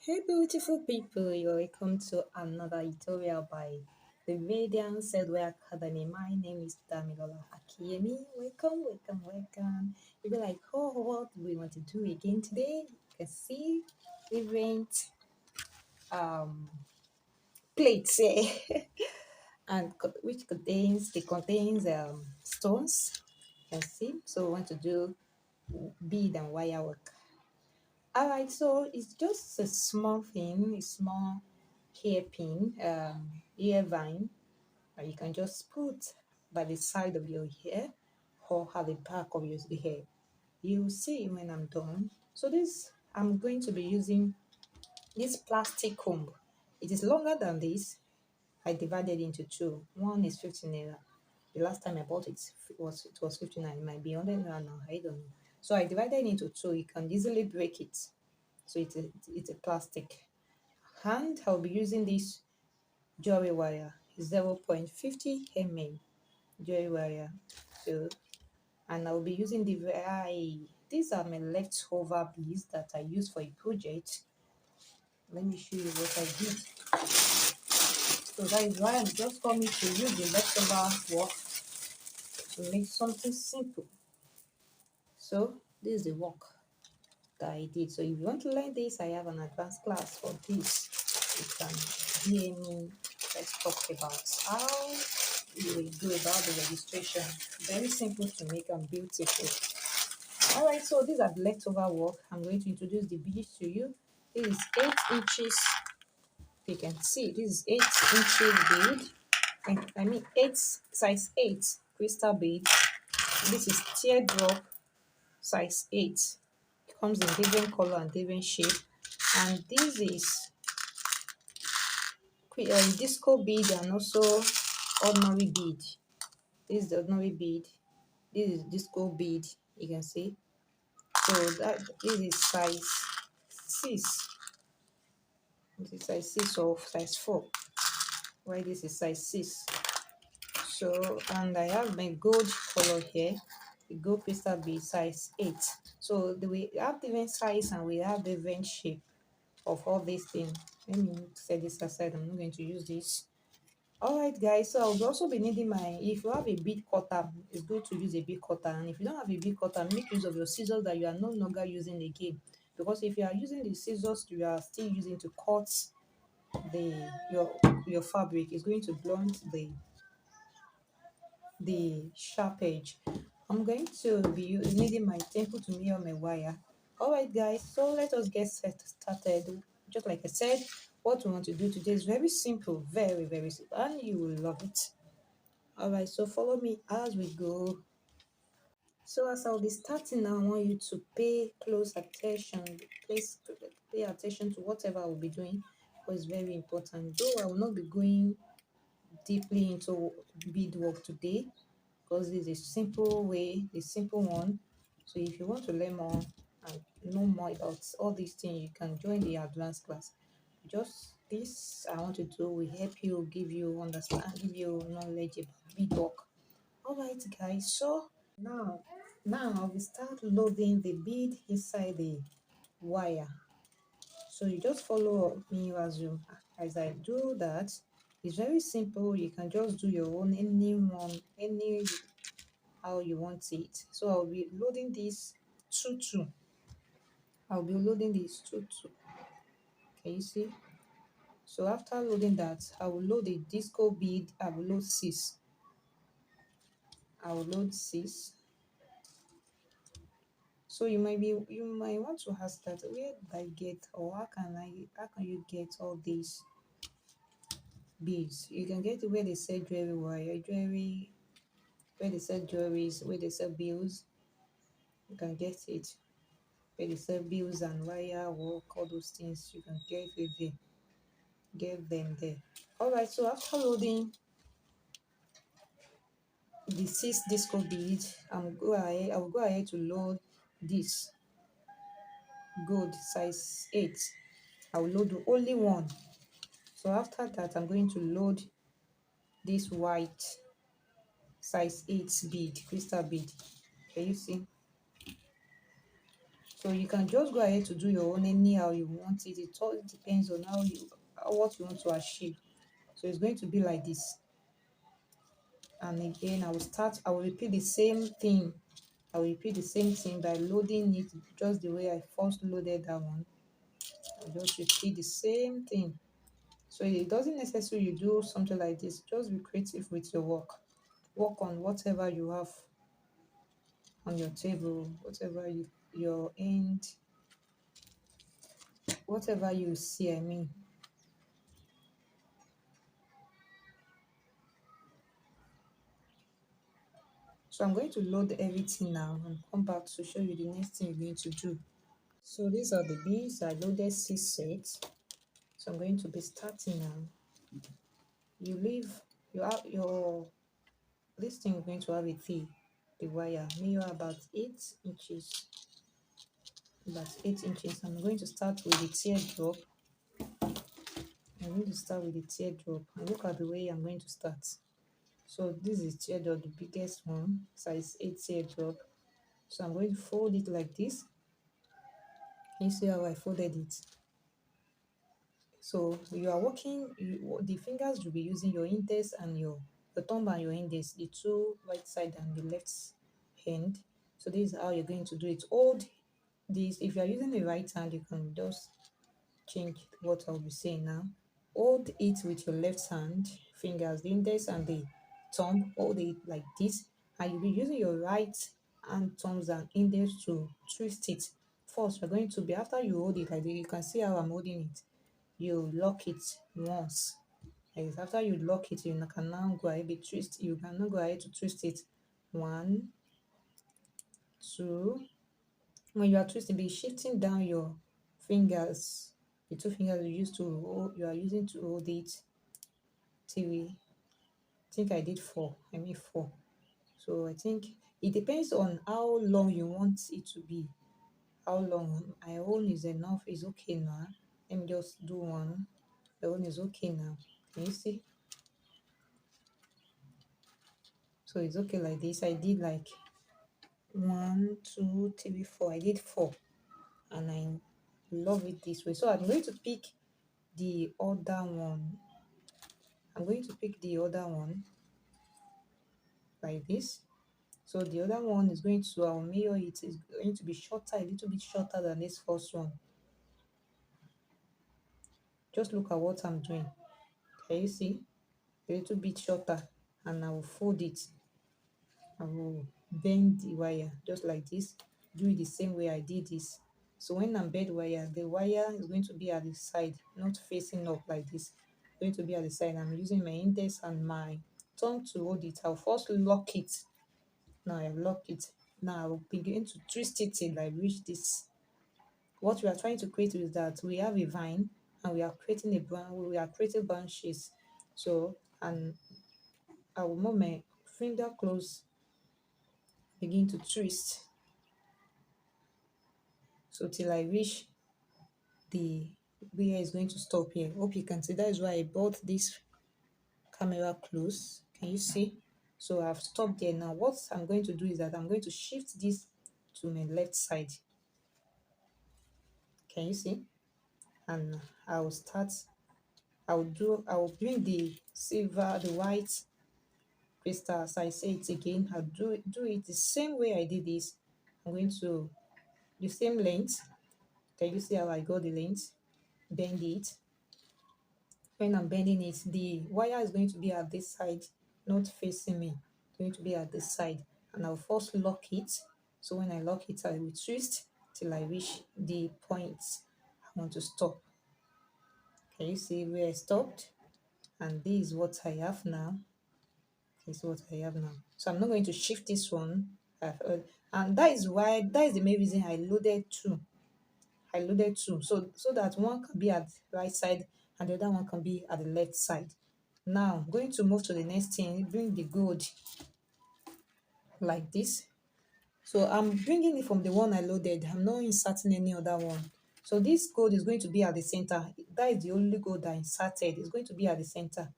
Hey beautiful people, you're welcome to another tutorial by the Radiance Edward Academy. My name is Damilola Akiyemi. Welcome. You'll be like, oh, what do we want to do again today? You can see different um plates here and which contains stones. You can see. So we want to do bead and wire work. Alright, so it's just a small thing, a small hairpin, ear vine that you can just put by the side of your hair or at the back of your hair. You'll see when I'm done. So this, I'm going to be using this plastic comb. It is longer than this. I divided into two. One is 15 naira. The last time I bought it, it was 59. It might be 100 naira now. I don't know. So I divided into two. You can easily break it. So it's a plastic. And I'll be using this jewelry wire 0.50 mm jewelry wire. So, and I'll be using these are my leftover beads that I use for a project. Let me show you what I did. So that is why I'm just coming to use the leftover work to make something simple. So this is the work that I did. So if you want to learn this, I have an advanced class for this. You can DM me. Let's talk about how you will go about the registration. Very simple to make and beautiful. Alright, so these are the leftover work. I'm going to introduce the beads to you. This is 8 inches. You can see this is 8 inches bead. I mean 8 size 8 crystal bead. This is teardrop size 8. It comes in different color and different shape. And this is disco bead and also ordinary bead. This is the ordinary bead. This is disco bead. You can see. So that this is size 6. This is size 6 or size 4. Why this is size 6? So, and I have my gold color here. The gold crystal bead size 8. So we have different size and we have different shape of all these things. Let me set this aside. I'm not going to use this. Alright guys, so I'll also be needing if you have a bead cutter, it's good to use a bead cutter. And if you don't have a bead cutter, make use of your scissors that you are no longer using again. Because if you are using the scissors you are still using to cut your fabric, it's going to blunt the sharp edge. I'm going to be needing my temple to mirror my wire. Alright guys, so let us get started. Just like I said, what we want to do today is very simple, very simple, and you will love it. Alright, so follow me as we go. So as I'll be starting now, I want you to pay close attention. Please pay attention to whatever I will be doing, because it's very important. Though I will not be going deeply into beadwork today, because this is a simple way, a simple one. So if you want to learn more and know more about all these things, you can join the advanced class. Just this I want to do will help you, give you understand, give you knowledge about beadwork. All right guys, so now we start loading the bead inside the wire. So you just follow me as I do that. It's very simple. You can just do your own, any how you want it. So I'll be loading this 2 I'll be loading this 2 Can you see? So after loading that, I will load the disco bead. I will load 6. I will load 6. So you might want to ask that, where did I get, or how can you get all these beads? You can get it where they sell jewelry wire, jewelry, where they sell jewelries, where they sell bills. You can get it where they sell bills and wire work, all those things. You can get them there. All right, so after loading the 6 disco beads, I will go ahead to load this gold size 8. I will load only one. So after that, I'm going to load this white size 8 bead, crystal bead. Can you see? So you can just go ahead to do your own anyhow you want it. It all depends on what you want to achieve. So it's going to be like this. And again, I will repeat the same thing. I will repeat the same thing by loading it just the way I first loaded that one. I'll just repeat the same thing. So it doesn't necessarily you do something like this. Just be creative with your work. Work on whatever you have on your table, your end, whatever you see, I mean. So I'm going to load everything now and come back to show you the next thing you're going to do. So these are the beads. I loaded 6 sets. So I'm going to be starting now. You leave you have your this thing is going to have a T, the wire, maybe about 8 inches. About 8 inches. I'm going to start with the teardrop. I'm going to start with the teardrop and look at the way I'm going to start. So this is teardrop, the biggest one, size 8 teardrop. So I'm going to fold it like this. You see how I folded it? So you are working, the fingers you'll be using your index and your thumb and your index, the two right side and the left hand. So this is how you're going to do it. Hold this. If you are using the right hand, you can just change what I'll be saying now. Hold it with your left hand, fingers, the index and the thumb. Hold it like this, and you'll be using your right hand, thumbs, and index to twist it. First, we're going to be after you hold it like this. You can see how I'm holding it. You lock it once. Yes, after you lock it, you can now go ahead and twist. You can now go ahead to twist it. One, two. When you are twisting, be shifting down your fingers. The two fingers you are using to hold it till I think I did four. I mean four. So I think it depends on how long you want it to be. How long my own is enough is okay now. Let me just do one. The one is okay now. Can you see? So it's okay like this. I did like 1, 2, 3, 4. I did four, and I love it this way. So I'm going to pick the other one. I'm going to pick the other one like this. So the other one is going to I'll mirror it. Is going to be shorter, a little bit shorter than this first one. Just look at what I'm doing. Can you see? A little bit shorter, and I will fold it. I will bend the wire just like this. Do it the same way I did this. So when I'm bend wire, the wire is going to be at the side, not facing up like this. Going to be at the side. I'm using my index and my thumb to hold it. I'll first lock it. Now I lock it. Now I will begin to twist it till I reach this. What we are trying to create is that we have a vine and we are creating a branch. We are creating branches. So and I will move my finger close, begin to twist. So till I reach the where is going to stop here. Hope you can see. That is why I brought this camera close. Can you see? So I've stopped there. Now what I'm going to do is that I'm going to shift this to my left side. Can you see? And I will start. I will bring the silver, the white crystal. As I say it again, I'll do it the same way I did this. I'm going to the same length. Can you see how I got the length? Bend it. When I'm bending it, the wire is going to be at this side, not facing me. It's going to be at this side. And I'll first lock it. So when I lock it, I will twist till I reach the point I want to stop. Can you see where I stopped? And this is what I have now. This is what I have now. So I'm not going to shift this one. And that is the main reason I loaded two. So that one can be at the right side and the other one can be at the left side. Now I'm going to move to the next thing. Bring the gold like this. So I'm bringing it from the one I loaded. I'm not inserting any other one. So this gold is going to be at the center. That is the only gold I inserted. It's going to be at the center.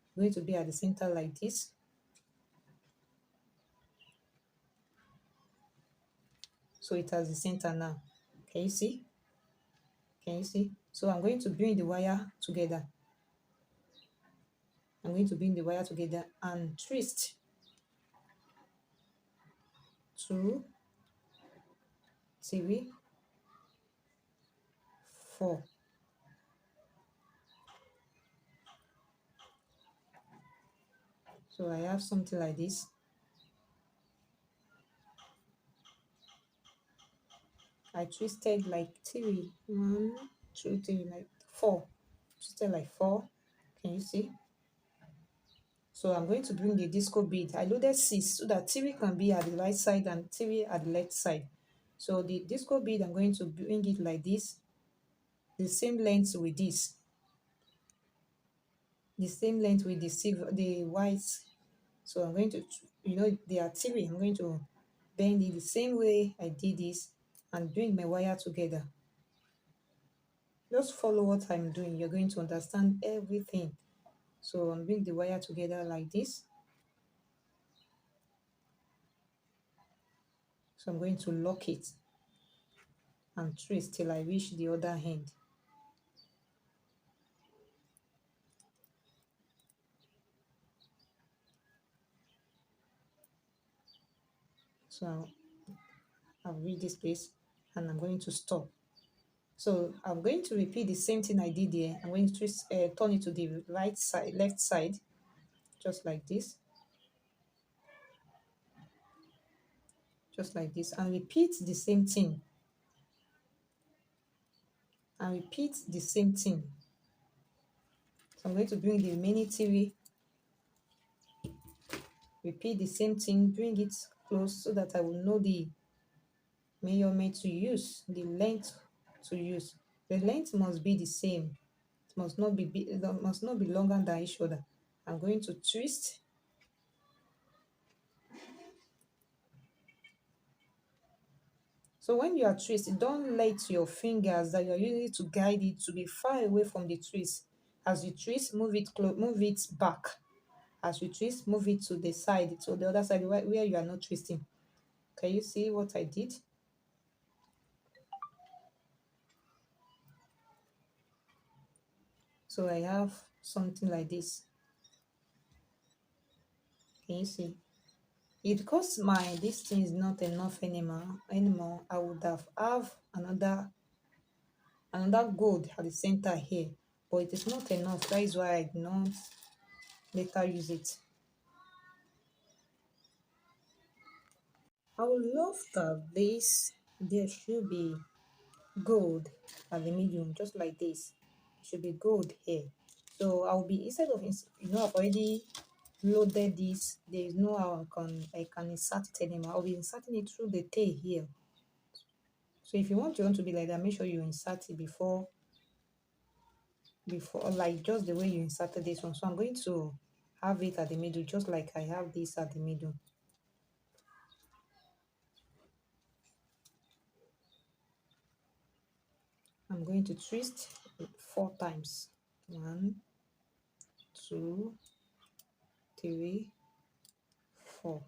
It's going to be at the center like this. So it has the center now. Can you see? Can you see? So I'm going to bring the wire together. I'm going to bring the wire together and twist. 2, 3, 4. So I have something like this. I twisted like 3, 1, 2, 3, like 4. Twisted like 4. Can you see? So I'm going to bring the disco bead. I loaded 6 so that 3 can be at the right side and 3 at the left side. So the disco bead, I'm going to bring it like this, the same length with this, the same length with the silver, the white. So I'm going to, they are 3. I'm going to bend it the same way I did this and bring my wire together. Just follow what I'm doing. You're going to understand everything. So I'm bring the wire together like this. So I'm going to lock it and twist till I reach the other end. So I'll read this place and I'm going to stop. So I'm going to repeat the same thing I did here. I'm going to twist, turn it to the right side, left side, just like this. Just like this, and repeat the same thing. And repeat the same thing. So I'm going to bring the remaining 3. Repeat the same thing, bring it close so that I will know the measurement to use, the length to use. The length must be the same. It must not be it must not be longer than each other. I'm going to twist. So when you are twisting, don't let your fingers that you're using to guide it to be far away from the twist. As you twist, move it close, move it back. As you twist, move it to the side, to the other side where you are not twisting. Can you see what I did? So I have something like this. Can you see? Because this thing is not enough anymore, I would have another gold at the center here, but it is not enough. That is why I did not later use it. I would love that there should be gold at the medium, just like this. It should be gold here. So I'll be, instead of I've already loaded this, there is no how I can insert it anymore. I'll be inserting it through the tail here. So if you want to be like that, make sure you insert it before like just the way you inserted this one. So I'm going to have it at the middle, just like I have this at the middle. I'm going to twist it 4 times. 1, 2, 3, 4.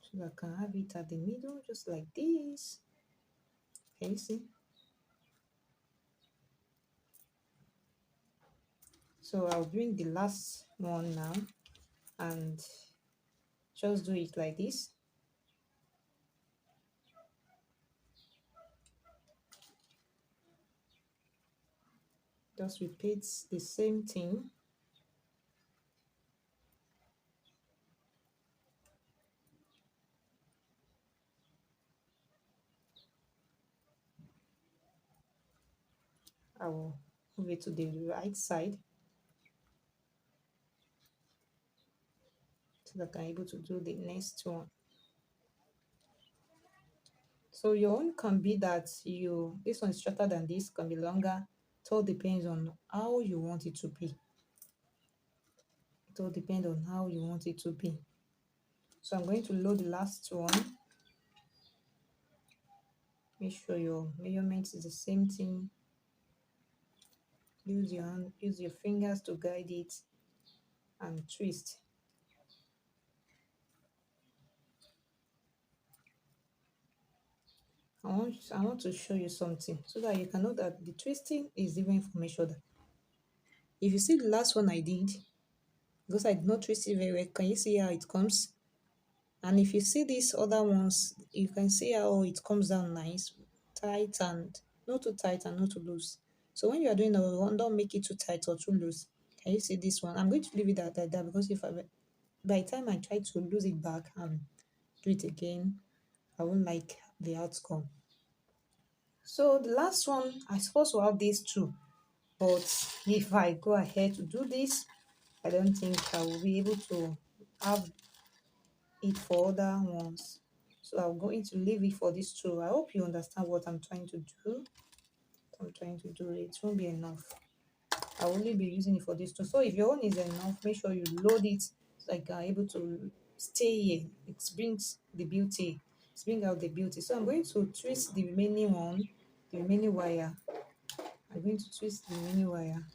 So I can have it at the middle, just like this. Can you see? So I'll bring the last one now and just do it like this. Just repeat the same thing. I will move it to the right side so that I'm able to do the next one. So your own can be that this one is shorter than this, can be longer. It all depends on how you want it to be. It all depends on how you want it to be. So I'm going to load the last one. Make sure your measurement is the same thing. Use your hand, use your fingers to guide it and twist. I want to show you something so that you can know that the twisting is even from each other. If you see the last one I did, because I did not twist it very well, can you see how it comes? And if you see these other ones, you can see how it comes down nice, tight and not too tight and not too loose. So when you are doing the one, don't make it too tight or too loose. Can you see this one? I'm going to leave it at like that because if I by the time I try to lose it back and do it again, I won't like the outcome. So the last one, I supposed to have these two, but if I go ahead to do this, I don't think I will be able to have it for other ones. So I'm going to leave it for these two. I hope you understand what I'm trying to do. I'm trying to do it won't be enough. I'll only be using it for these two. So if your own is enough, make sure you load it so I can able to stay here. It brings the beauty. It brings out the beauty. So I'm going to twist the remaining one, the remaining wire. I'm going to twist the remaining wire.